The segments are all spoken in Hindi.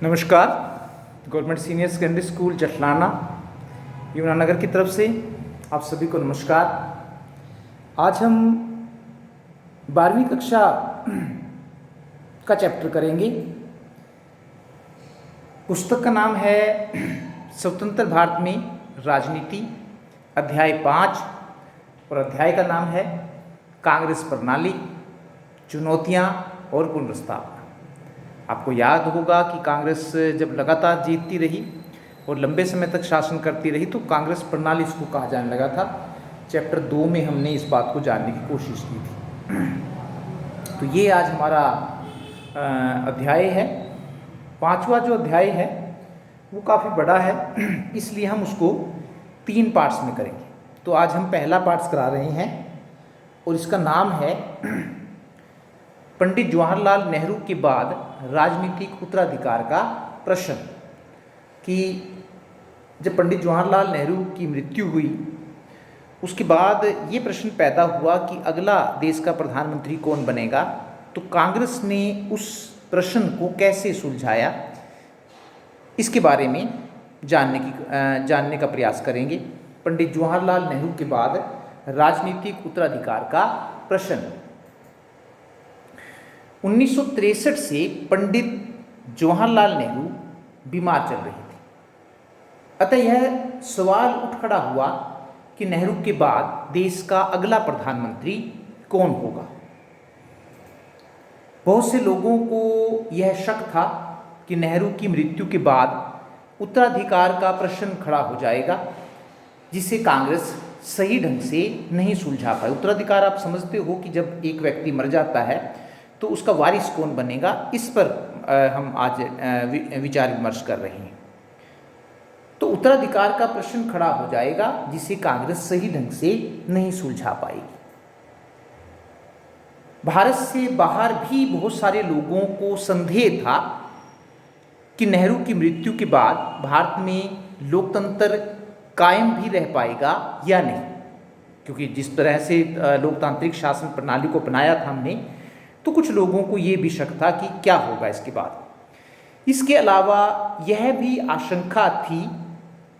नमस्कार। Government senior secondary school Jatlana Yamunanagar की तरफ से आप सभी को नमस्कार। आज हम 12वीं कक्षा का चैप्टर करेंगे। पुस्तक का नाम है स्वतंत्र भारत में राजनीति, अध्याय 5, और अध्याय का नाम है कांग्रेस प्रणाली, चुनौतियाँ और पुनर्स्थापना। आपको याद होगा कि कांग्रेस जब लगातार जीतती रही और लंबे समय तक शासन करती रही तो कांग्रेस प्रणाली इसको कहा जाने लगा था। चैप्टर 2 में हमने इस बात को जानने की कोशिश की थी। तो ये आज हमारा अध्याय है। 5वां जो अध्याय है वो काफ़ी बड़ा है, इसलिए हम उसको 3 पार्ट्स में करेंगे। तो आज हम पहला पार्ट्स करा रहे हैं और इसका नाम है पंडित जवाहरलाल नेहरू के बाद राजनीतिक उत्तराधिकार का प्रश्न। कि जब पंडित जवाहरलाल नेहरू की मृत्यु हुई उसके बाद ये प्रश्न पैदा हुआ कि अगला देश का प्रधानमंत्री कौन बनेगा। तो कांग्रेस ने उस प्रश्न को कैसे सुलझाया, इसके बारे में जानने का प्रयास करेंगे। पंडित जवाहरलाल नेहरू के बाद राजनीतिक उत्तराधिकार का प्रश्न। 1963 से पंडित जवाहरलाल नेहरू बीमार चल रहे थे, अतः यह सवाल उठ खड़ा हुआ कि नेहरू के बाद देश का अगला प्रधानमंत्री कौन होगा। बहुत से लोगों को यह शक था कि नेहरू की मृत्यु के बाद उत्तराधिकार का प्रश्न खड़ा हो जाएगा, जिसे कांग्रेस सही ढंग से नहीं सुलझा पाई। उत्तराधिकार आप समझते हो कि जब एक व्यक्ति मर जाता है तो उसका वारिस कौन बनेगा, इस पर हम आज विचार विमर्श कर रहे हैं। तो उत्तराधिकार का प्रश्न खड़ा हो जाएगा जिसे कांग्रेस सही ढंग से नहीं सुलझा पाएगी। भारत से बाहर भी बहुत सारे लोगों को संदेह था कि नेहरू की मृत्यु के बाद भारत में लोकतंत्र कायम भी रह पाएगा या नहीं, क्योंकि जिस तरह से लोकतांत्रिक शासन प्रणाली को अपनाया था हमने, तो कुछ लोगों को ये भी शक था कि क्या होगा इसके बाद। इसके अलावा यह भी आशंका थी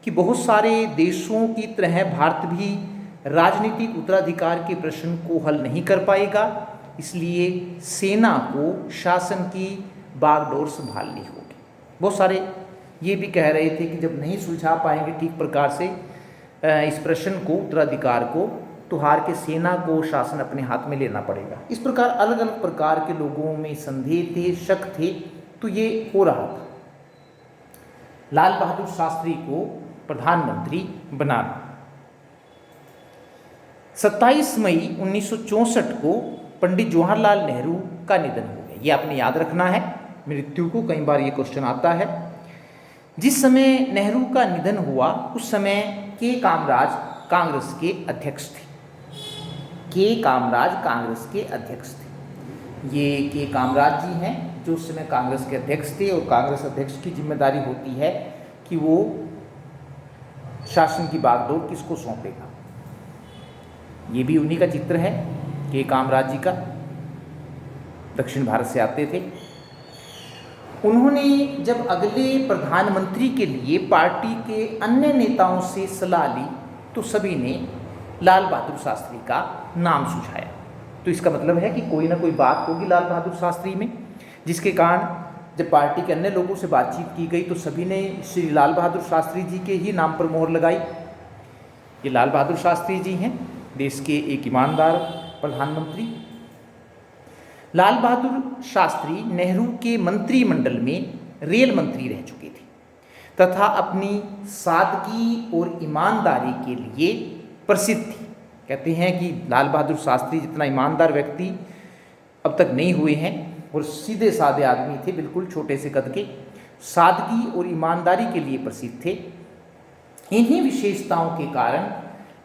कि बहुत सारे देशों की तरह भारत भी राजनीतिक उत्तराधिकार के प्रश्न को हल नहीं कर पाएगा, इसलिए सेना को शासन की बागडोर संभालनी होगी। बहुत सारे ये भी कह रहे थे कि जब नहीं सुलझा पाएंगे ठीक प्रकार से इस प्रश्न को, उत्तराधिकार को, तो हार के सेना को शासन अपने हाथ में लेना पड़ेगा। इस प्रकार अलग अलग प्रकार के लोगों में संदेह थे, शक थे। तो ये हो रहा था लाल बहादुर शास्त्री को प्रधानमंत्री बनाना। 27 मई 1964 को पंडित जवाहरलाल नेहरू का निधन हो गया। ये आपने याद रखना है मृत्यु को, कई बार ये क्वेश्चन आता है। जिस समय नेहरू का निधन हुआ उस समय के कामराज कांग्रेस के अध्यक्ष थे। के कामराज कांग्रेस के अध्यक्ष थे। ये के कामराज जी हैं जो उस समय कांग्रेस के अध्यक्ष थे, और कांग्रेस अध्यक्ष की जिम्मेदारी होती है कि वो शासन की बागडोर किसको सौंपेगा। ये भी उन्हीं का चित्र है, के कामराज जी का, दक्षिण भारत से आते थे। उन्होंने जब अगले प्रधानमंत्री के लिए पार्टी के अन्य नेताओं से सलाह ली तो सभी ने लाल बहादुर शास्त्री का नाम सुझाया। तो इसका मतलब है कि कोई ना कोई बात होगी लाल बहादुर शास्त्री में, जिसके कारण जब पार्टी के अन्य लोगों से बातचीत की गई तो सभी ने श्री लाल बहादुर शास्त्री जी के ही नाम पर मोहर लगाई। ये लाल बहादुर शास्त्री जी हैं, देश के एक ईमानदार प्रधानमंत्री। लाल बहादुर शास्त्री नेहरू के मंत्रिमंडल में रेल मंत्री रह चुके थे तथा अपनी सादगी और ईमानदारी के लिए प्रसिद्ध थी। कहते हैं कि लाल बहादुर शास्त्री जितना ईमानदार व्यक्ति अब तक नहीं हुए हैं, और सीधे साधे आदमी थे, बिल्कुल छोटे से कद के, सादगी और ईमानदारी के लिए प्रसिद्ध थे। इन्हीं विशेषताओं के कारण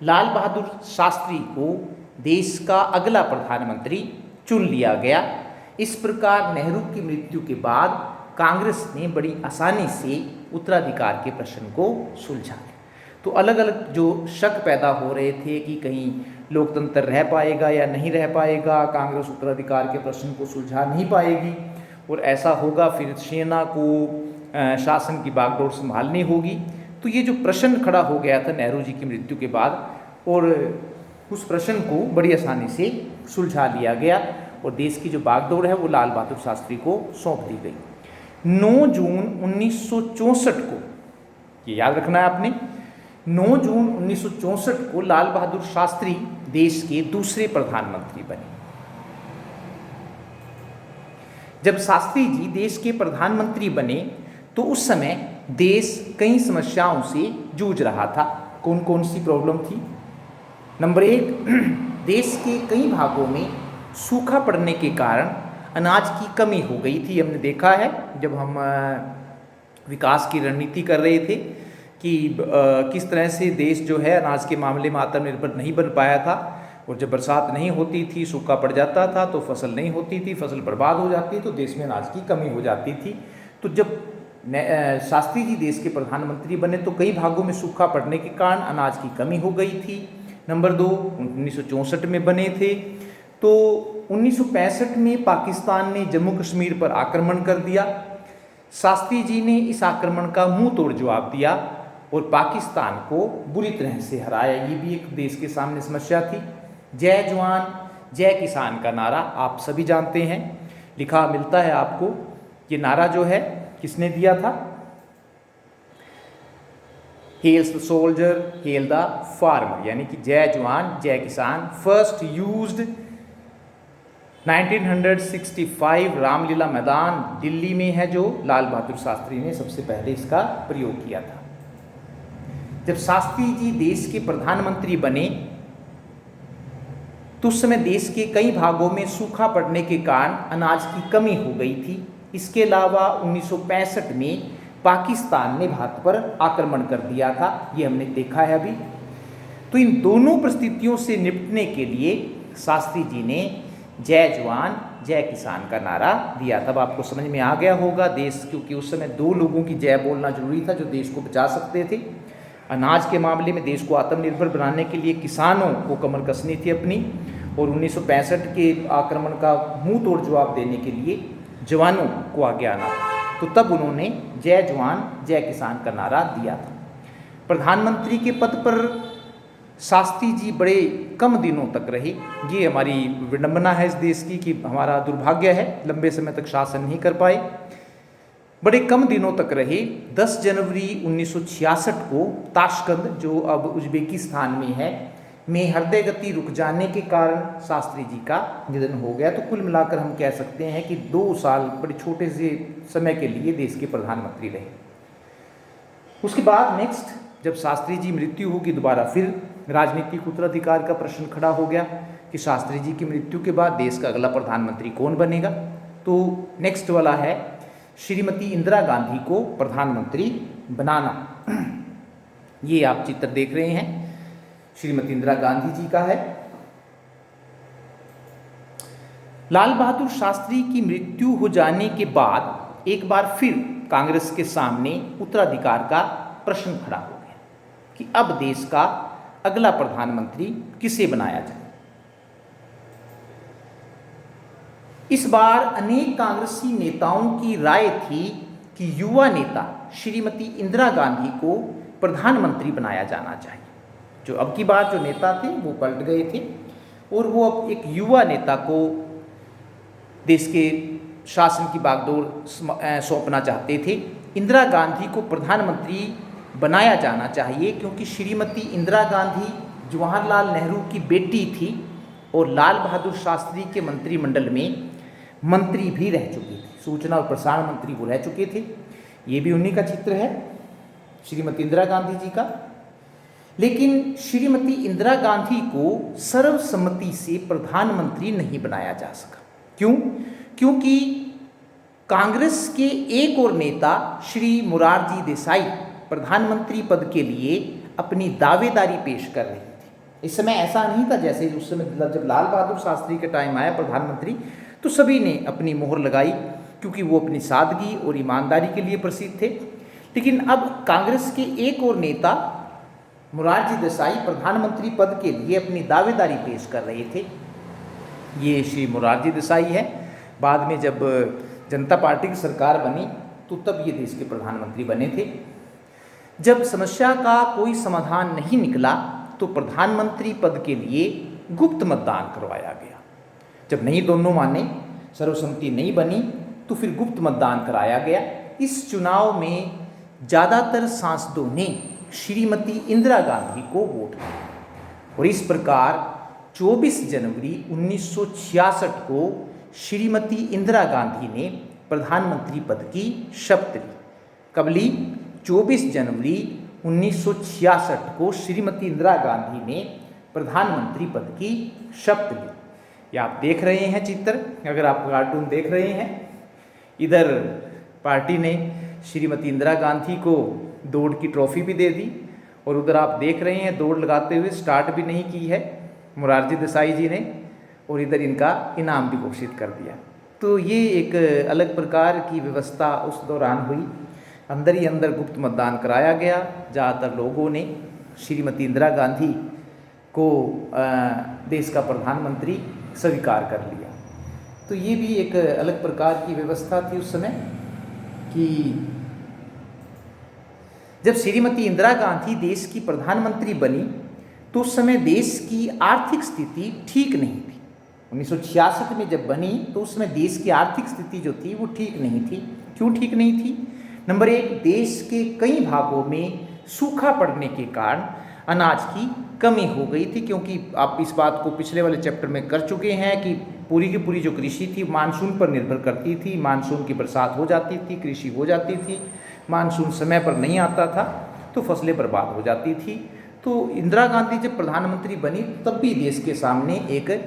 लाल बहादुर शास्त्री को देश का अगला प्रधानमंत्री चुन लिया गया। इस प्रकार नेहरू की मृत्यु के बाद कांग्रेस ने बड़ी आसानी से उत्तराधिकार के प्रश्न को सुलझा। तो अलग अलग जो शक पैदा हो रहे थे कि कहीं लोकतंत्र रह पाएगा या नहीं रह पाएगा, कांग्रेस उत्तराधिकार के प्रश्न को सुलझा नहीं पाएगी, और ऐसा होगा फिर सेना को शासन की बागडोर संभालनी होगी। तो ये जो प्रश्न खड़ा हो गया था नेहरू जी की मृत्यु के बाद, और उस प्रश्न को बड़ी आसानी से सुलझा लिया गया और देश की जो बागडोर है वो लाल बहादुर शास्त्री को सौंप दी गई। 9 जून 1964 को, ये याद रखना है आपने, 9 जून 1964 को लाल बहादुर शास्त्री देश के दूसरे प्रधानमंत्री बने। जब शास्त्री जी देश के प्रधानमंत्री बने तो उस समय देश कई समस्याओं से जूझ रहा था। कौन कौन सी प्रॉब्लम थी? नंबर 1, देश के कई भागों में सूखा पड़ने के कारण अनाज की कमी हो गई थी। हमने देखा है जब हम विकास की रणनीति कर रहे थे कि किस तरह से देश जो है अनाज के मामले में आत्मनिर्भर नहीं बन पाया था, और जब बरसात नहीं होती थी, सूखा पड़ जाता था तो फसल नहीं होती थी, फसल बर्बाद हो जाती, तो देश में अनाज की कमी हो जाती थी। तो जब शास्त्री जी देश के प्रधानमंत्री बने तो कई भागों में सूखा पड़ने के कारण अनाज की कमी हो गई थी। नंबर 2, 1964 में बने थे तो 1965 में पाकिस्तान ने जम्मू कश्मीर पर आक्रमण कर दिया। शास्त्री जी ने इस आक्रमण का मुंह तोड़ जवाब दिया और पाकिस्तान को बुरी तरह से हराया। ये भी एक देश के सामने समस्या थी। जय जवान जय किसान का नारा आप सभी जानते हैं, लिखा मिलता है आपको। ये नारा जो है किसने दिया था? Hails the soldier hail the farmer, यानी कि जय जवान जय किसान। फर्स्ट यूज्ड 1965 रामलीला मैदान दिल्ली में है, जो लाल बहादुर शास्त्री ने सबसे पहले इसका प्रयोग किया था। जब शास्त्री जी देश के प्रधानमंत्री बने तो उस समय देश के कई भागों में सूखा पड़ने के कारण अनाज की कमी हो गई थी। इसके अलावा 1965 में पाकिस्तान ने भारत पर आक्रमण कर दिया था, ये हमने देखा है अभी। तो इन दोनों परिस्थितियों से निपटने के लिए शास्त्री जी ने जय जवान जय किसान का नारा दिया। तब आपको समझ में आ गया होगा देश, क्योंकि उस समय 2 लोगों की जय बोलना जरूरी था जो देश को बचा सकते थे। अनाज के मामले में देश को आत्मनिर्भर बनाने के लिए किसानों को कमर कसनी थी अपनी, और 1965 के आक्रमण का मुंह तोड़ जवाब देने के लिए जवानों को आगे आना था। तो तब उन्होंने जय जवान जय किसान का नारा दिया था। प्रधानमंत्री के पद पर शास्त्री जी बड़े कम दिनों तक रहे। ये हमारी विडंबना है इस देश की कि हमारा दुर्भाग्य है, लंबे समय तक शासन नहीं कर पाए, बड़े कम दिनों तक रहे। 10 जनवरी 1966 को ताशकंद, जो अब उज्बेकिस्तान में है, में हृदय गति रुक जाने के कारण शास्त्री जी का निधन हो गया। तो कुल मिलाकर हम कह सकते हैं कि 2 साल बड़े छोटे से समय के लिए देश के प्रधानमंत्री रहे। उसके बाद नेक्स्ट जब शास्त्री जी मृत्यु होगी, दोबारा फिर राजनीतिक उत्तराधिकार का प्रश्न खड़ा हो गया कि शास्त्री जी की मृत्यु के बाद देश का अगला प्रधानमंत्री कौन बनेगा। तो नेक्स्ट वाला है श्रीमती इंदिरा गांधी को प्रधानमंत्री बनाना। ये आप चित्र देख रहे हैं, श्रीमती इंदिरा गांधी जी का है। लाल बहादुर शास्त्री की मृत्यु हो जाने के बाद एक बार फिर कांग्रेस के सामने उत्तराधिकार का प्रश्न खड़ा हो गया कि अब देश का अगला प्रधानमंत्री किसे बनाया जाए। इस बार अनेक कांग्रेसी नेताओं की राय थी कि युवा नेता श्रीमती इंदिरा गांधी को प्रधानमंत्री बनाया जाना चाहिए। जो अब की बार जो नेता थे वो पलट गए थे और वो अब एक युवा नेता को देश के शासन की बागडोर सौंपना चाहते थे। इंदिरा गांधी को प्रधानमंत्री बनाया जाना चाहिए क्योंकि श्रीमती इंदिरा गांधी जवाहरलाल नेहरू की बेटी थी और लाल बहादुर शास्त्री के मंत्रिमंडल में मंत्री भी रह चुकी थी, सूचना और प्रसारण मंत्री वो रह चुके थे। ये भी उन्हीं का चित्र है, श्रीमती इंदिरा गांधी जी का। लेकिन श्रीमती इंदिरा गांधी को सर्वसम्मति से प्रधानमंत्री नहीं बनाया जा सका। क्यों? क्योंकि कांग्रेस के एक और नेता श्री मोरारजी देसाई प्रधानमंत्री पद के लिए अपनी दावेदारी पेश कर रही थी। इस समय ऐसा नहीं था जैसे उस समय जब लाल बहादुर शास्त्री का टाइम आया प्रधानमंत्री, तो सभी ने अपनी मोहर लगाई क्योंकि वो अपनी सादगी और ईमानदारी के लिए प्रसिद्ध थे। लेकिन अब कांग्रेस के एक और नेता मोरारजी देसाई प्रधानमंत्री पद के लिए अपनी दावेदारी पेश कर रहे थे। ये श्री मोरारजी देसाई है। बाद में जब जनता पार्टी की सरकार बनी तो तब ये देश के प्रधानमंत्री बने थे। जब समस्या का कोई समाधान नहीं निकला तो प्रधानमंत्री पद के लिए गुप्त मतदान करवाया गया। जब नहीं दोनों माने, सर्वसम्मति नहीं बनी, तो फिर गुप्त मतदान कराया गया। इस चुनाव में ज़्यादातर सांसदों ने श्रीमती इंदिरा गांधी को वोट दिया और इस प्रकार 24 जनवरी 1966 को श्रीमती इंदिरा गांधी ने प्रधानमंत्री पद की शपथ ली। कब ली? 24 जनवरी 1966 को श्रीमती इंदिरा गांधी ने प्रधानमंत्री पद की शपथ ली। ये आप देख रहे हैं चित्र, अगर आप कार्टून देख रहे हैं, इधर पार्टी ने श्रीमती इंदिरा गांधी को दौड़ की ट्रॉफी भी दे दी और उधर आप देख रहे हैं दौड़ लगाते हुए स्टार्ट भी नहीं की है मोरारजी देसाई जी ने, और इधर इनका इनाम भी घोषित कर दिया। तो ये एक अलग प्रकार की व्यवस्था उस दौरान हुई। अंदर ही अंदर गुप्त मतदान कराया गया। ज़्यादातर लोगों ने श्रीमती इंदिरा गांधी को देश का प्रधानमंत्री स्वीकार कर लिया। तो ये भी एक अलग प्रकार की व्यवस्था थी उस समय कि जब श्रीमती इंदिरा गांधी देश की प्रधानमंत्री बनी तो उस समय देश की आर्थिक स्थिति ठीक नहीं थी। 1966 में जब बनी तो उस समय देश की आर्थिक स्थिति जो थी वो ठीक नहीं थी। क्यों ठीक नहीं थी? नंबर एक, देश के कई भागों में सूखा पड़ने के कारण अनाज की कमी हो गई थी, क्योंकि आप इस बात को पिछले वाले चैप्टर में कर चुके हैं कि पूरी की पूरी जो कृषि थी मानसून पर निर्भर करती थी। मानसून की बरसात हो जाती थी, कृषि हो जाती थी। मानसून समय पर नहीं आता था तो फसलें बर्बाद हो जाती थी। तो इंदिरा गांधी जब प्रधानमंत्री बनी तब भी देश के सामने एक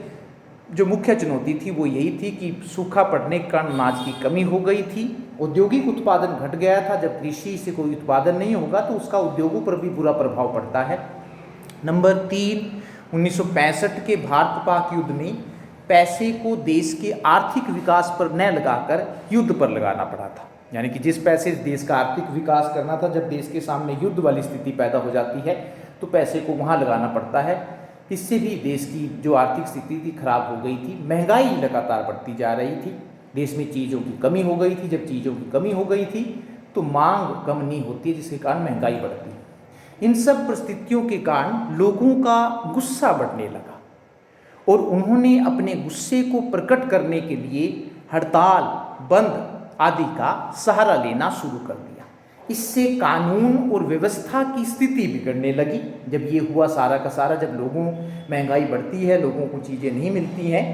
जो मुख्य चुनौती थी वो यही थी कि सूखा पड़ने के कारण अनाज की कमी हो गई थी। औद्योगिक उत्पादन घट गया था। जब कृषि से कोई उत्पादन नहीं होगा तो उसका उद्योगों पर भी बुरा प्रभाव पड़ता है। नंबर 3, 1965 के भारत पाक युद्ध में पैसे को देश के आर्थिक विकास पर न लगाकर युद्ध पर लगाना पड़ा था। यानी कि जिस पैसे देश का आर्थिक विकास करना था, जब देश के सामने युद्ध वाली स्थिति पैदा हो जाती है तो पैसे को वहाँ लगाना पड़ता है। इससे भी देश की जो आर्थिक स्थिति थी खराब हो गई थी। महंगाई लगातार बढ़ती जा रही थी। देश में चीज़ों की कमी हो गई थी। जब चीज़ों की कमी हो गई थी तो मांग कम नहीं होती है, जिसके कारण महंगाई बढ़ती है। इन सब परिस्थितियों के कारण लोगों का गुस्सा बढ़ने लगा और उन्होंने अपने गुस्से को प्रकट करने के लिए हड़ताल, बंद आदि का सहारा लेना शुरू कर दिया। इससे कानून और व्यवस्था की स्थिति बिगड़ने लगी। जब ये हुआ सारा का सारा, जब महंगाई बढ़ती है, लोगों को चीज़ें नहीं मिलती हैं,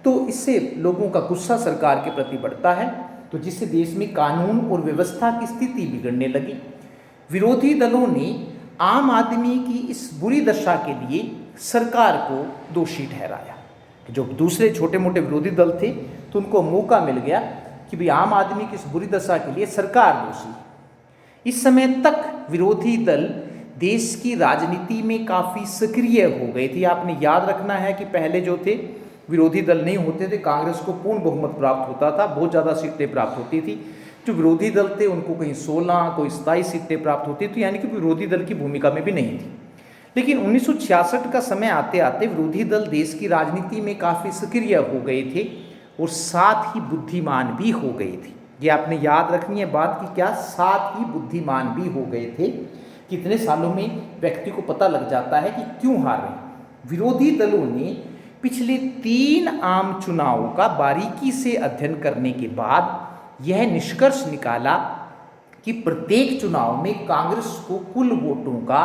तो इससे लोगों का गुस्सा सरकार के प्रति बढ़ता है, तो जिससे देश में कानून और व्यवस्था की स्थिति बिगड़ने लगी। विरोधी दलों ने आम आदमी की इस बुरी दशा के लिए सरकार को दोषी ठहराया। जो दूसरे छोटे मोटे विरोधी दल थे तो उनको मौका मिल गया कि भाई आम आदमी की इस बुरी दशा के लिए सरकार दोषी। इस समय तक विरोधी दल देश की राजनीति में काफ़ी सक्रिय हो गए थे। आपने याद रखना है कि पहले जो थे विरोधी दल नहीं होते थे, कांग्रेस को पूर्ण बहुमत प्राप्त होता था, बहुत ज़्यादा सीटें प्राप्त होती थी। जो विरोधी दल थे उनको कहीं 16, कोई 27 सीटें प्राप्त होती थी, यानी कि विरोधी दल की भूमिका में भी नहीं थी। लेकिन 1966 का समय आते आते विरोधी दल देश की राजनीति में काफ़ी सक्रिय हो गए थे और साथ ही बुद्धिमान भी हो गए थे। ये आपने याद रखनी है बात कि क्या साथ ही बुद्धिमान भी हो गए थे। कितने सालों में व्यक्ति को पता लग जाता है कि क्यों हार रहे। विरोधी दलों ने पिछले 3 आम चुनावों का बारीकी से अध्ययन करने के बाद यह निष्कर्ष निकाला कि प्रत्येक चुनाव में कांग्रेस को कुल वोटों का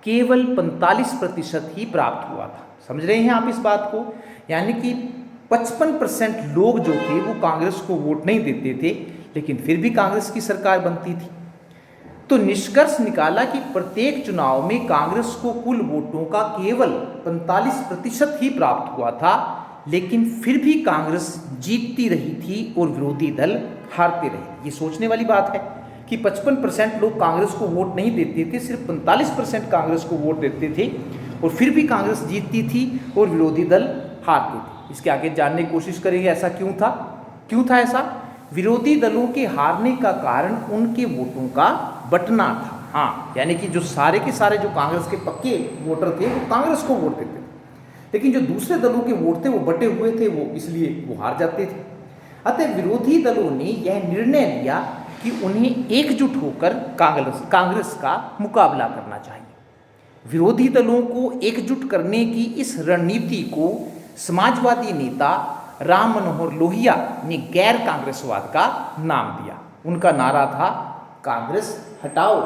केवल 45% ही प्राप्त हुआ था। समझ रहे हैं आप इस बात को? यानी कि 55% लोग जो थे वो कांग्रेस को वोट नहीं देते थे, लेकिन फिर भी कांग्रेस की सरकार बनती थी। तो निष्कर्ष निकाला कि प्रत्येक चुनाव में कांग्रेस को कुल वोटों का केवल 45% ही प्राप्त हुआ था, लेकिन फिर भी कांग्रेस जीतती रही थी और विरोधी दल हारते रहे। ये सोचने वाली बात है कि 55% लोग कांग्रेस को वोट नहीं देते थे, सिर्फ 45% कांग्रेस को वोट देते थे और फिर भी कांग्रेस जीतती थी और विरोधी दल हारते थे। इसके आगे जानने की कोशिश करेंगे ऐसा क्यों था। क्यों था ऐसा? विरोधी दलों के हारने का कारण उनके वोटों का बंटना था। हाँ, यानी कि जो सारे के सारे जो कांग्रेस के पक्के वोटर थे वो कांग्रेस को वोट देते थे, लेकिन जो दूसरे दलों के वोट थे वो बटे हुए थे, वो इसलिए वो हार जाते थे। अतः विरोधी दलों ने यह निर्णय लिया कि कि उन्हें एकजुट होकर कांग्रेस का मुकाबला करना चाहिए। विरोधी दलों को एकजुट करने की इस रणनीति को समाजवादी नेता राम मनोहर लोहिया ने गैर कांग्रेसवाद का नाम दिया। उनका नारा था कांग्रेस हटाओ।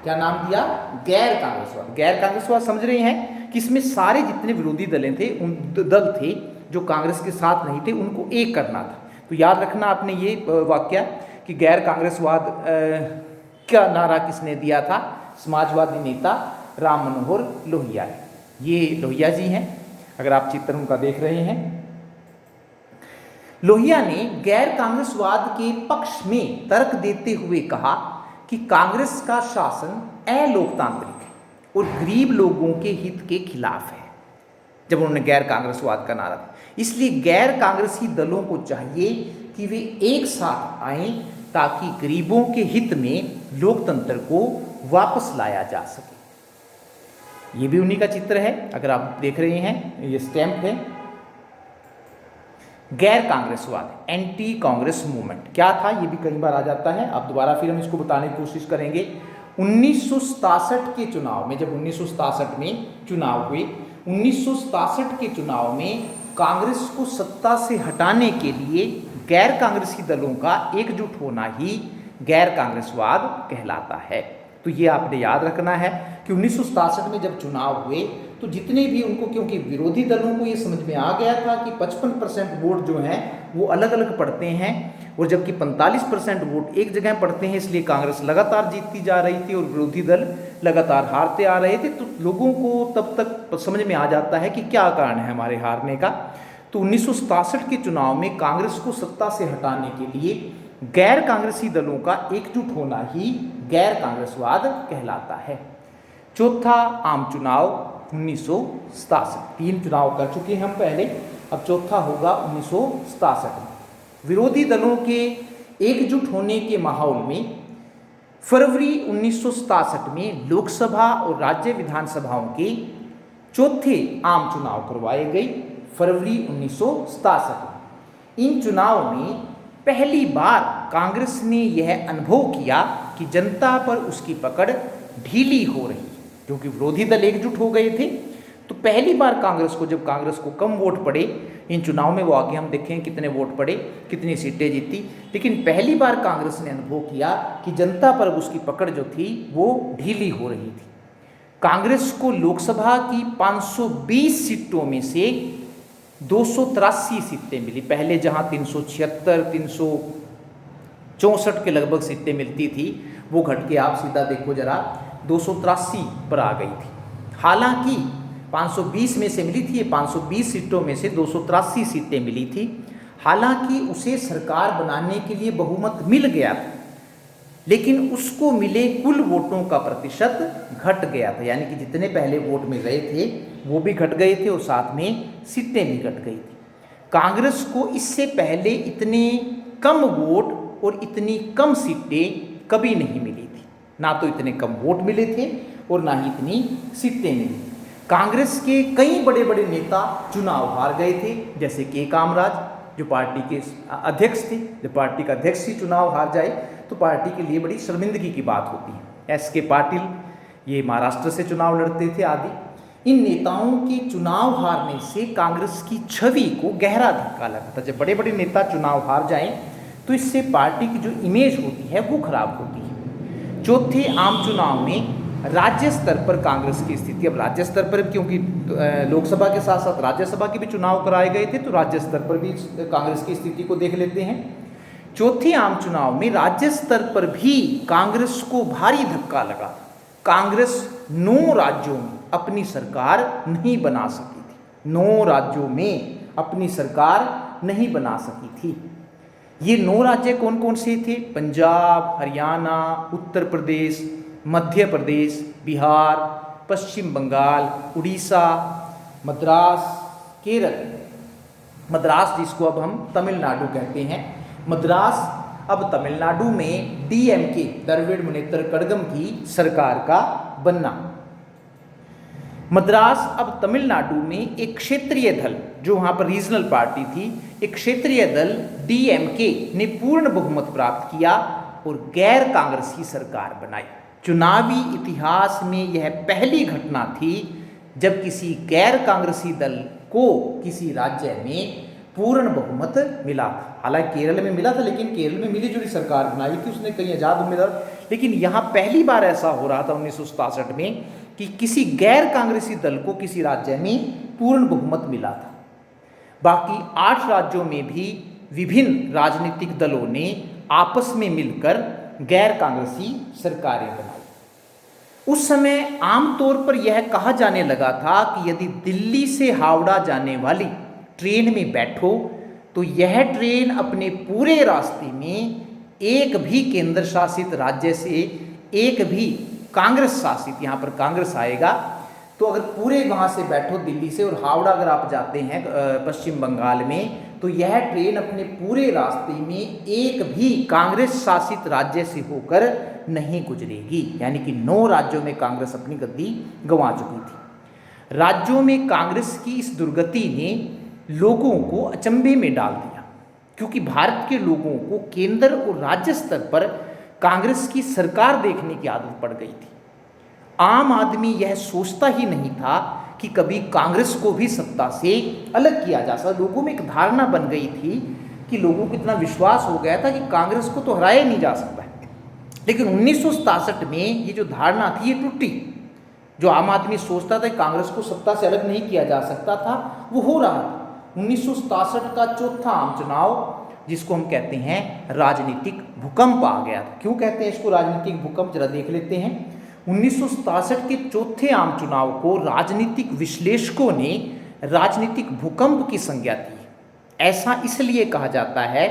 क्या नाम दिया? गैर कांग्रेसवाद। गैर कांग्रेसवाद समझ रहे हैं कि इसमें सारे जितने विरोधी दल थे जो कांग्रेस के साथ नहीं थे उनको एक करना था। तो याद रखना आपने ये वाक्य कि गैर कांग्रेसवाद का नारा किसने दिया था? समाजवादी नेता राम मनोहर लोहिया। ये लोहिया जी हैं, अगर आप चित्र उनका देख रहे हैं। लोहिया ने गैर कांग्रेसवाद के पक्ष में तर्क देते हुए कहा कि कांग्रेस का शासन अलोकतांत्रिक है और गरीब लोगों के हित के खिलाफ है, जब उन्होंने गैर कांग्रेसवाद का नारा दिया। इसलिए गैर कांग्रेसी दलों को चाहिए कि वे एक साथ आएं ताकि गरीबों के हित में लोकतंत्र को वापस लाया जा सके। ये भी उन्हीं का चित्र है, अगर आप देख रहे हैं, ये स्टैम्प है। गैर कांग्रेसवाद, एंटी कांग्रेस मूवमेंट क्या था? ये भी कई बार आ जाता है। अब दोबारा फिर हम इसको बताने की कोशिश करेंगे। 1967 के चुनाव में, जब 1967 में चुनाव हुए, 1967 के चुनाव में कांग्रेस को सत्ता से हटाने के लिए गैर कांग्रेसी दलों का एकजुट होना ही गैर कांग्रेसवाद कहलाता है। तो ये आपने याद रखना है कि 1967 में जब चुनाव हुए तो जितने भी उनको, क्योंकि विरोधी दलों को ये समझ में आ गया था कि 55% वोट जो हैं वो अलग अलग पड़ते हैं और जबकि 45% वोट एक जगह पड़ते हैं, इसलिए कांग्रेस लगातार जीतती जा रही थी और विरोधी दल लगातार हारते आ रहे थे। तो लोगों को तब तक समझ में आ जाता है कि क्या कारण है हमारे हारने का। तो 1967 के चुनाव में कांग्रेस को सत्ता से हटाने के लिए गैर कांग्रेसी दलों का एकजुट होना ही गैर कांग्रेसवाद कहलाता है। चौथा आम चुनाव 1967। 3 चुनाव कर चुके हैं हम पहले, अब चौथा होगा 1967 में। विरोधी दलों के एकजुट होने के माहौल में फरवरी 1967 में लोकसभा और राज्य विधानसभाओं के चौथे आम चुनाव करवाए गए फरवरी 1967 में। इन चुनाव में पहली बार कांग्रेस ने यह अनुभव किया कि जनता पर उसकी पकड़ ढीली हो रही, क्योंकि विरोधी दल एकजुट हो गए थे। तो पहली बार कांग्रेस को, जब कांग्रेस को कम वोट पड़े इन चुनाव में, वो आगे हम देखें कितने वोट पड़े, कितनी सीटें जीती, लेकिन पहली बार कांग्रेस ने अनुभव किया कि जनता पर उसकी पकड़ जो थी वो ढीली हो रही थी। कांग्रेस को लोकसभा की 520 सीटों में से 283 सीटें मिली। पहले जहां 376, 364 के लगभग सीटें मिलती थी, वो घट के आप सीधा देखो जरा 283 पर आ गई थी। हालांकि 520 में से मिली थी, ये 520 सीटों में से 283 सीटें मिली थी। हालांकि उसे सरकार बनाने के लिए बहुमत मिल गया था, लेकिन उसको मिले कुल वोटों का प्रतिशत घट गया था, यानी कि जितने पहले वोट मिल रहे थे वो भी घट गए थे और साथ में सीटें भी घट गई थी। कांग्रेस को इससे पहले इतने कम वोट और इतनी कम सीटें कभी नहीं मिली थी, ना तो इतने कम वोट मिले थे और ना ही इतनी सीटें मिली थी। कांग्रेस के कई बड़े बड़े नेता चुनाव हार गए थे, जैसे के कामराज जो पार्टी के अध्यक्ष थे। जब पार्टी का अध्यक्ष ही चुनाव हार जाए तो पार्टी के लिए बड़ी शर्मिंदगी की बात होती है। एस के पाटिल, ये महाराष्ट्र से चुनाव लड़ते थे आदि। इन नेताओं के चुनाव हारने से कांग्रेस की छवि को गहरा धक्का लगा था। जब बड़े बड़े नेता चुनाव हार जाएं तो इससे पार्टी की जो इमेज होती है वो खराब होती है। चौथे आम चुनाव में राज्य स्तर पर कांग्रेस की स्थिति, अब राज्य स्तर पर क्योंकि लोकसभा के साथ साथ राज्यसभा के भी चुनाव कराए गए थे, तो राज्य स्तर पर भी कांग्रेस की स्थिति को देख लेते हैं। चौथे आम चुनाव में राज्य स्तर पर भी कांग्रेस को भारी धक्का लगा। कांग्रेस 9 राज्यों में अपनी सरकार नहीं बना सकी थी। 9 राज्यों में अपनी सरकार नहीं बना सकी थी। ये 9 राज्य कौन कौन से थे? पंजाब, हरियाणा, उत्तर प्रदेश, मध्य प्रदेश, बिहार, पश्चिम बंगाल, उड़ीसा, मद्रास, केरल। मद्रास जिसको अब हम तमिलनाडु कहते हैं। मद्रास अब तमिलनाडु में डीएमके, द्रविड़ मुनेत्र कड़गम की सरकार का बनना। मद्रास अब तमिलनाडु में एक क्षेत्रीय दल, जो वहाँ पर रीजनल पार्टी थी, एक क्षेत्रीय दल डीएमके ने पूर्ण बहुमत प्राप्त किया और गैर कांग्रेसी सरकार बनाई। चुनावी इतिहास में यह पहली घटना थी जब किसी गैर कांग्रेसी दल को किसी राज्य में पूर्ण बहुमत मिला। हालांकि केरल में मिला था, लेकिन केरल में मिलीजुली सरकार बनाई थी, उसने कई आजाद उम्मीदवार, लेकिन यहाँ पहली बार ऐसा हो रहा था 1967 में कि किसी गैर कांग्रेसी दल को किसी राज्य में पूर्ण बहुमत मिला था। बाकी 8 राज्यों में भी विभिन्न राजनीतिक दलों ने आपस में मिलकर गैर कांग्रेसी सरकारें बनाई। उस समय आमतौर पर यह कहा जाने लगा था कि यदि दिल्ली से हावड़ा जाने वाली ट्रेन में बैठो तो यह ट्रेन अपने पूरे रास्ते में एक भी केंद्र शासित राज्य से, एक भी कांग्रेस शासित, यहाँ पर कांग्रेस आएगा, तो अगर पूरे वहाँ से बैठो दिल्ली से और हावड़ा अगर आप जाते हैं पश्चिम बंगाल में, तो यह ट्रेन अपने पूरे रास्ते में एक भी कांग्रेस शासित राज्य से होकर नहीं गुजरेगी। यानी कि 9 राज्यों में कांग्रेस अपनी गद्दी गंवा चुकी थी। राज्यों में कांग्रेस की इस दुर्गति ने लोगों को अचंभे में डाल दिया, क्योंकि भारत के लोगों को केंद्र और राज्य स्तर पर कांग्रेस की सरकार देखने की आदत पड़ गई थी। आम आदमी यह सोचता ही नहीं था कि कभी कांग्रेस को भी सत्ता से अलग किया जा सकता। लोगों में एक धारणा बन गई थी कि लोगों को इतना विश्वास हो गया था कि कांग्रेस को तो हराया नहीं जा सकता है। लेकिन 1967 में ये जो धारणा थी ये टूटी। जो आम आदमी सोचता था कि कांग्रेस को सत्ता से अलग नहीं किया जा सकता था, वो हो रहा था। 1967 का चौथा आम चुनाव, जिसको हम कहते हैं राजनीतिक भूकंप, आ गया था। क्यों कहते हैं इसको राजनीतिक भूकंप, जरा देख लेते हैं। 1967 के चौथे आम चुनाव को राजनीतिक विश्लेषकों ने राजनीतिक भूकंप की संज्ञा दी। ऐसा इसलिए कहा जाता है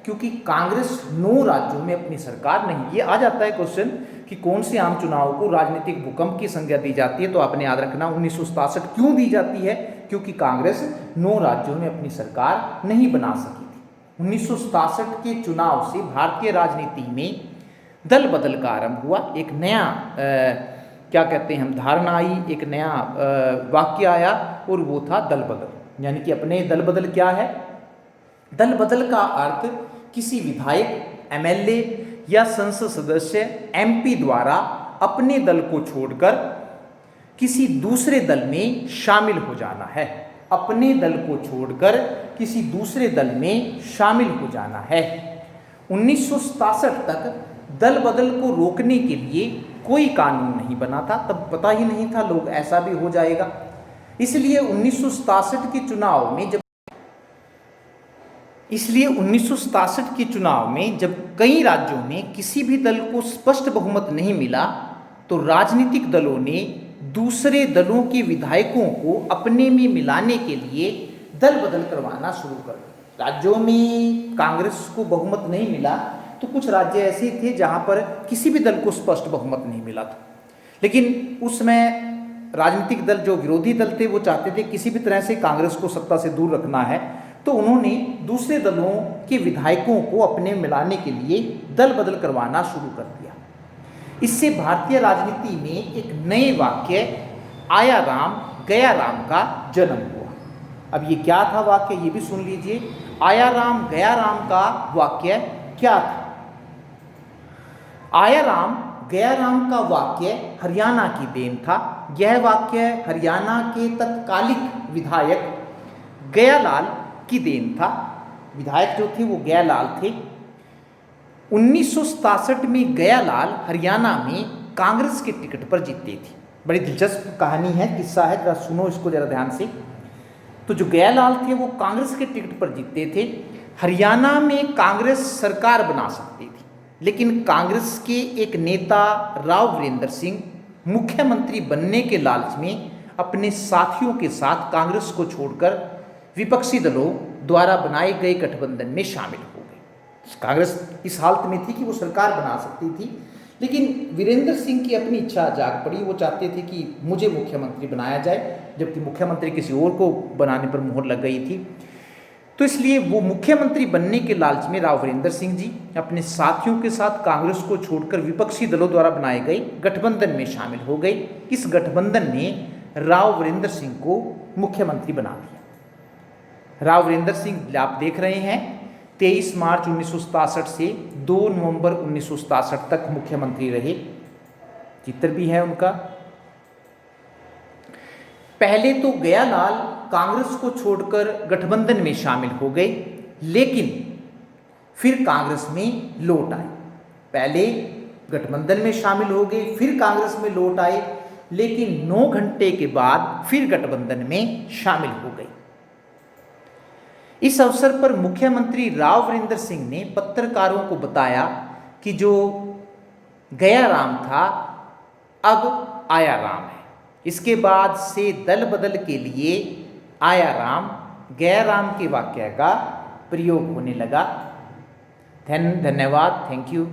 क्योंकि कांग्रेस 9 राज्यों में अपनी सरकार नहीं। ये आ जाता है क्वेश्चन कि कौन से आम चुनाव को राजनीतिक भूकंप की संज्ञा दी जाती है, तो आपने याद रखना 1967 क्यों दी जाती है, क्योंकि कांग्रेस 9 राज्यों में अपनी सरकार नहीं बना सकी थी। 1967 के चुनाव से भारतीय राजनीति में दल बदल का आरंभ हुआ। एक नया क्या कहते हैं हम, धारणा आई, एक नया वाक्य आया, और वो था दल बदल। यानी कि अपने दल बदल क्या है, दल बदल का अर्थ किसी विधायक, एमएलए या संसद सदस्य, एमपी द्वारा अपने दल को छोड़कर किसी दूसरे दल में शामिल हो जाना है। अपने दल को छोड़कर किसी दूसरे दल में शामिल हो जाना है। 1967 तक दल बदल को रोकने के लिए कोई कानून नहीं बना था। तब पता ही नहीं था लोग ऐसा भी हो जाएगा। इसलिए 1967 के चुनाव में जब कई राज्यों में किसी भी दल को स्पष्ट बहुमत नहीं मिला, तो राजनीतिक दलों ने दूसरे दलों के विधायकों को अपने में मिलाने के लिए दल बदल करवाना शुरू कर दिया। राज्यों में कांग्रेस को बहुमत नहीं मिला, तो कुछ राज्य ऐसे थे जहां पर किसी भी दल को स्पष्ट बहुमत नहीं मिला था। लेकिन उसमें राजनीतिक दल, जो विरोधी दल थे, वो चाहते थे किसी भी तरह से कांग्रेस को सत्ता से दूर रखना है, तो उन्होंने दूसरे दलों के विधायकों को अपने मिलाने के लिए दल बदल करवाना शुरू कर दिया। इससे भारतीय राजनीति में एक नए वाक्य आया राम गया राम का जन्म हुआ। अब ये क्या था वाक्य, ये भी सुन लीजिए। आया राम गया राम का वाक्य क्या था? आया राम गया राम का वाक्य हरियाणा की देन था। यह वाक्य हरियाणा के तत्कालिक विधायक गयालाल की देन था। विधायक जो थे वो गयालाल थे। 1967 में गयालाल हरियाणा में कांग्रेस के टिकट पर जीते थे। बड़ी दिलचस्प कहानी है, किस्सा है, जरा सुनो इसको जरा ध्यान से। तो जो गयालाल थे वो कांग्रेस के टिकट पर जीते थे। हरियाणा में कांग्रेस सरकार बना सकती थी, लेकिन कांग्रेस के एक नेता राव वीरेंद्र सिंह मुख्यमंत्री बनने के लालच में अपने साथियों के साथ कांग्रेस को छोड़कर विपक्षी दलों द्वारा बनाए गए गठबंधन में शामिल हो गए। कांग्रेस इस हालत में थी कि वो सरकार बना सकती थी, लेकिन वीरेंद्र सिंह की अपनी इच्छा जाग पड़ी। वो चाहते थे कि मुझे मुख्यमंत्री बनाया जाए, जबकि मुख्यमंत्री किसी और को बनाने पर मुहर लग गई थी। तो इसलिए वो मुख्यमंत्री बनने के लालच में राव वीरेंद्र सिंह जी अपने साथियों के साथ कांग्रेस को छोड़कर विपक्षी दलों द्वारा बनाए गए गठबंधन में शामिल हो गए। इस गठबंधन ने राव वीरेंद्र सिंह को मुख्यमंत्री बना दिया। राव वीरेंद्र सिंह, आप देख रहे हैं 23 मार्च 1967 से 2 नवंबर 1967 तक मुख्यमंत्री रहे। चित्र भी है उनका। पहले तो गयालाल कांग्रेस को छोड़कर गठबंधन में शामिल हो गए, लेकिन फिर कांग्रेस में लौट आए। पहले गठबंधन में शामिल हो गए, फिर कांग्रेस में लौट आए, लेकिन 9 घंटे के बाद फिर गठबंधन में शामिल हो गए। इस अवसर पर मुख्यमंत्री राव वीरेंद्र सिंह ने पत्रकारों को बताया कि जो गया राम था अब आया राम है। इसके बाद से दल बदल के लिए आया राम गया राम के वाक्य का प्रयोग होने लगा। धन्यवाद। Thank you.